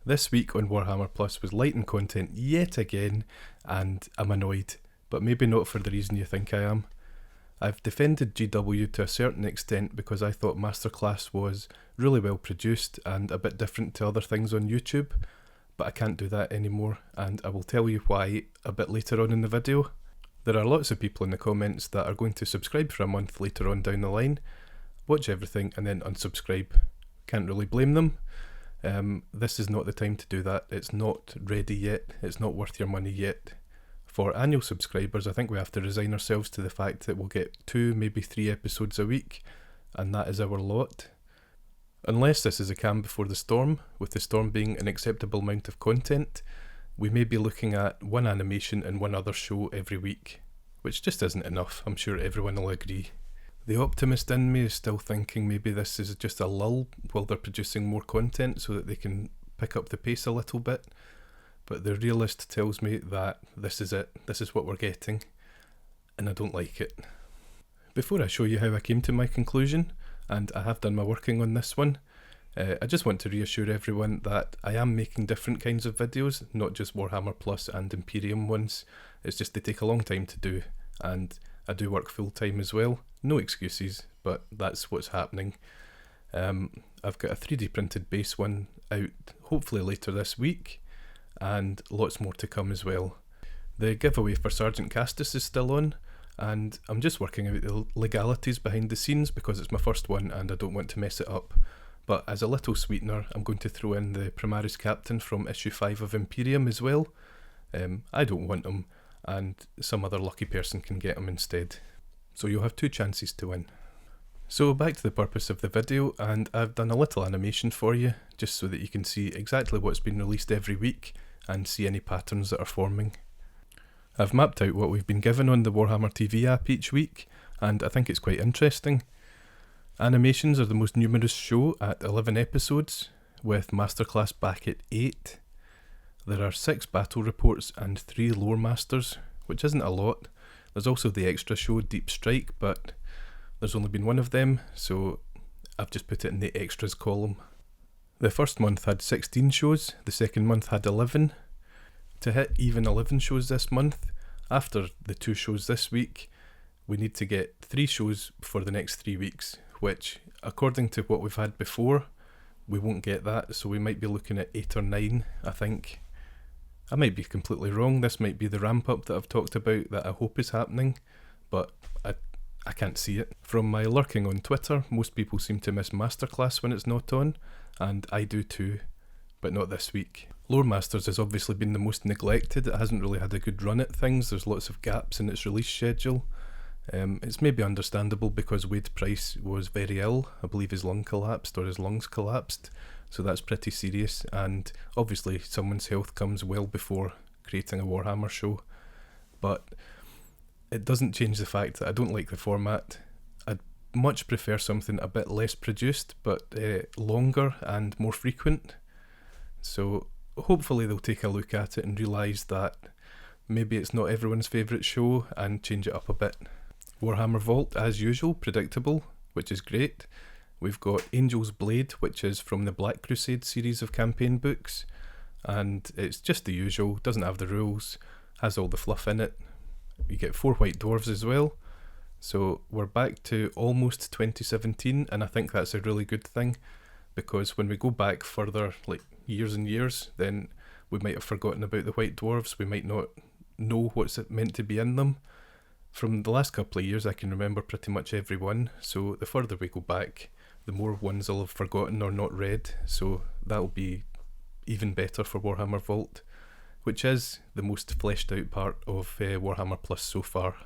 This week on Warhammer Plus was light in content yet again, and I'm annoyed, but maybe not for the reason you think I am. I've defended GW to a certain extent because I thought Masterclass was really well produced and a bit different to other things on YouTube, but I can't do that anymore, and I will tell you why a bit later on in the video. There are lots of people in the comments that are going to subscribe for a month later on down the line, watch everything and then unsubscribe. Can't really blame them. This is not the time to do that. It's not ready yet. It's not worth your money yet. For annual subscribers, I think we have to resign ourselves to the fact that we'll get 2, maybe 3 episodes a week, and that is our lot. Unless this is a calm before the storm, with the storm being an acceptable amount of content, we may be looking at one animation and one other show every week, which just isn't enough. I'm sure everyone will agree. The optimist in me is still thinking maybe this is just a lull while they're producing more content so that they can pick up the pace a little bit. But the realist tells me that this is it, this is what we're getting, and I don't like it. Before I show you how I came to my conclusion, and I have done my working on this one, I just want to reassure everyone that I am making different kinds of videos, not just Warhammer Plus and Imperium ones. It's just they take a long time to do, and I do work full time as well. No excuses, but that's what's happening. I've got a 3D printed base one out hopefully later this week, and lots more to come as well. The giveaway for Sergeant Castus is still on, and I'm just working out the legalities behind the scenes because it's my first one and I don't want to mess it up. But as a little sweetener, I'm going to throw in the Primaris Captain from issue 5 of Imperium as well. I don't want him, and some other lucky person can get him instead. So you'll have 2 chances to win. So back to the purpose of the video, and I've done a little animation for you, just so that you can see exactly what's been released every week, and see any patterns that are forming. I've mapped out what we've been given on the Warhammer TV app each week, and I think it's quite interesting. Animations are the most numerous show at 11 episodes, with Masterclass back at 8. There are 6 battle reports and 3 lore masters, which isn't a lot. There's also the extra show Deep Strike, but there's only been one of them, so I've just put it in the extras column. The first month had 16 shows, the second month had 11. To hit even 11 shows this month, after the 2 shows this week, we need to get 3 shows for the next 3 weeks, which, according to what we've had before, we won't get that, so we might be looking at 8 or 9, I think. I might be completely wrong. This might be the ramp up that I've talked about that I hope is happening, but I can't see it. From my lurking on Twitter, most people seem to miss Masterclass when it's not on, and I do too, but not this week. Lore Masters has obviously been the most neglected. It hasn't really had a good run at things. There's lots of gaps in its release schedule. It's maybe understandable because Wade Price was very ill. I believe his lung collapsed, or his lungs collapsed, so that's pretty serious, and obviously someone's health comes well before creating a Warhammer show, but it doesn't change the fact that I don't like the format. I'd much prefer something a bit less produced, but longer and more frequent. So hopefully they'll take a look at it and realise that maybe it's not everyone's favourite show and change it up a bit. Warhammer Vault, as usual, predictable, which is great. We've got Angel's Blade, which is from the Black Crusade series of campaign books, and it's just the usual, doesn't have the rules, has all the fluff in it. You get 4 white dwarves as well, so we're back to almost 2017, and I think that's a really good thing, because when we go back further, like years and years, then we might have forgotten about the white dwarves, we might not know what's meant to be in them. From the last couple of years I can remember pretty much every one, so the further we go back, the more ones I'll have forgotten or not read, so that'll be even better for Warhammer Vault, which is the most fleshed out part of Warhammer Plus so far.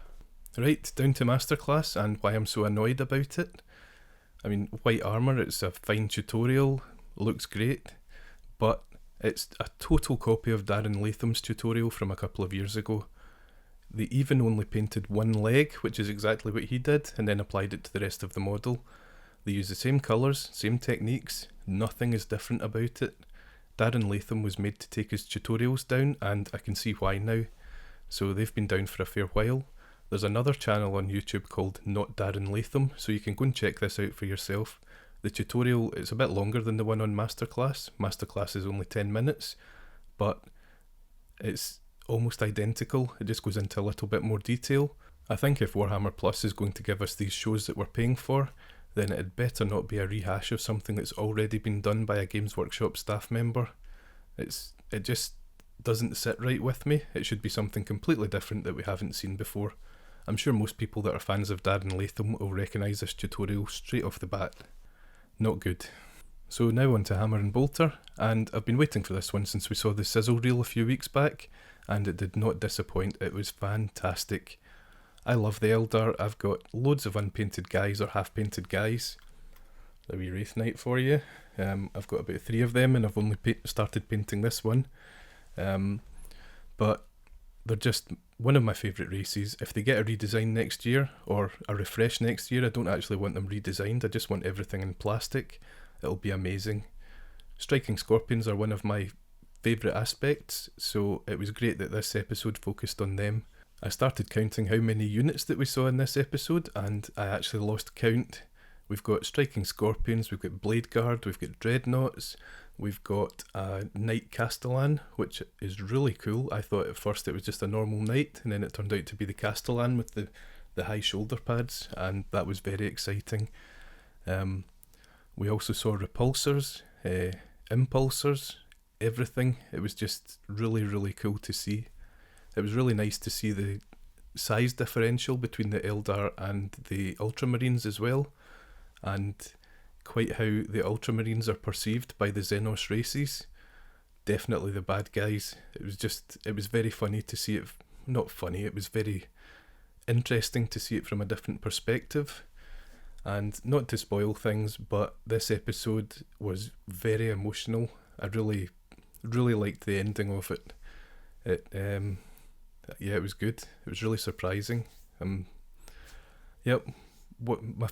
Right, down to Masterclass and why I'm so annoyed about it. I mean, white armour, it's a fine tutorial, looks great, but it's a total copy of Darren Latham's tutorial from a couple of years ago. They even only painted one leg, which is exactly what he did, and then applied it to the rest of the model. They use the same colours, same techniques, nothing is different about it. Darren Latham was made to take his tutorials down, and I can see why now. So they've been down for a fair while. There's another channel on YouTube called Not Darren Latham, so you can go and check this out for yourself. The tutorial is a bit longer than the one on Masterclass. Masterclass is only 10 minutes, but it's almost identical. It just goes into a little bit more detail. I think if Warhammer Plus is going to give us these shows that we're paying for, then it better not be a rehash of something that's already been done by a Games Workshop staff member. It just doesn't sit right with me. It should be something completely different that we haven't seen before. I'm sure most people that are fans of Darren Latham will recognise this tutorial straight off the bat. Not good. So now on to Hammer and Bolter, and I've been waiting for this one since we saw the sizzle reel a few weeks back, and it did not disappoint. It was fantastic. I love the Eldar. I've got loads of unpainted guys or half-painted guys. A wee Wraith Knight for you. I've got about 3 of them and I've only started painting this one. But they're just one of my favourite races. If they get a redesign next year or a refresh next year, I don't actually want them redesigned. I just want everything in plastic. It'll be amazing. Striking Scorpions are one of my favourite aspects, so it was great that this episode focused on them. I started counting how many units that we saw in this episode, and I actually lost count. We've got Striking Scorpions, we've got Blade Guard, we've got Dreadnoughts, we've got a Knight Castellan, which is really cool. I thought at first it was just a normal Knight, and then it turned out to be the Castellan with the high shoulder pads, and that was very exciting. We also saw Repulsors, Impulsors, everything. It was just really, really cool to see. It was really nice to see the size differential between the Eldar and the Ultramarines as well, and quite how the Ultramarines are perceived by the Xenos races. Definitely the bad guys. It was very funny to see it. Not funny, it was very interesting to see it from a different perspective. And not to spoil things, but this episode was very emotional. I really, really liked the ending of it. It was good. It was really surprising. My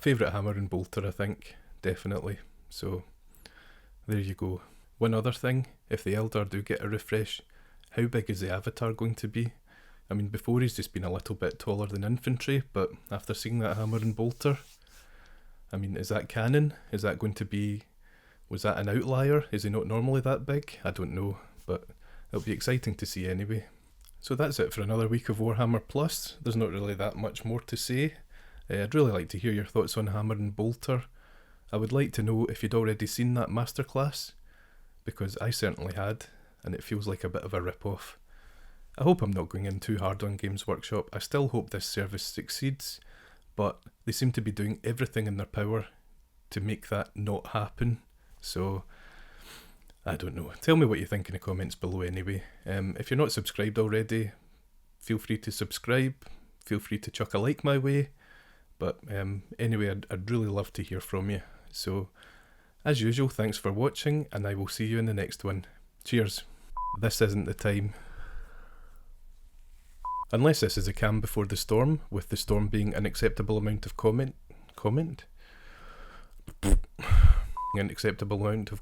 favourite Hammer and Bolter, I think, definitely. So there you go. One other thing, if the Eldar do get a refresh, how big is the avatar going to be? I mean, before he's just been a little bit taller than infantry, but after seeing that Hammer and Bolter, I mean, is that canon? Is that going to be... Was that an outlier? Is he not normally that big? I don't know, but it'll be exciting to see anyway. So that's it for another week of Warhammer Plus. There's not really that much more to say. I'd really like to hear your thoughts on Hammer and Bolter. I would like to know if you'd already seen that Masterclass, because I certainly had, and it feels like a bit of a rip-off. I hope I'm not going in too hard on Games Workshop. I still hope this service succeeds, but they seem to be doing everything in their power to make that not happen. So, I don't know. Tell me what you think in the comments below anyway. If you're not subscribed already, feel free to subscribe. Feel free to chuck a like my way. But anyway, I'd really love to hear from you. So, as usual, thanks for watching, and I will see you in the next one. Cheers. This isn't the time. Unless this is a calm before the storm, with the storm being an acceptable amount of comment? An acceptable amount of...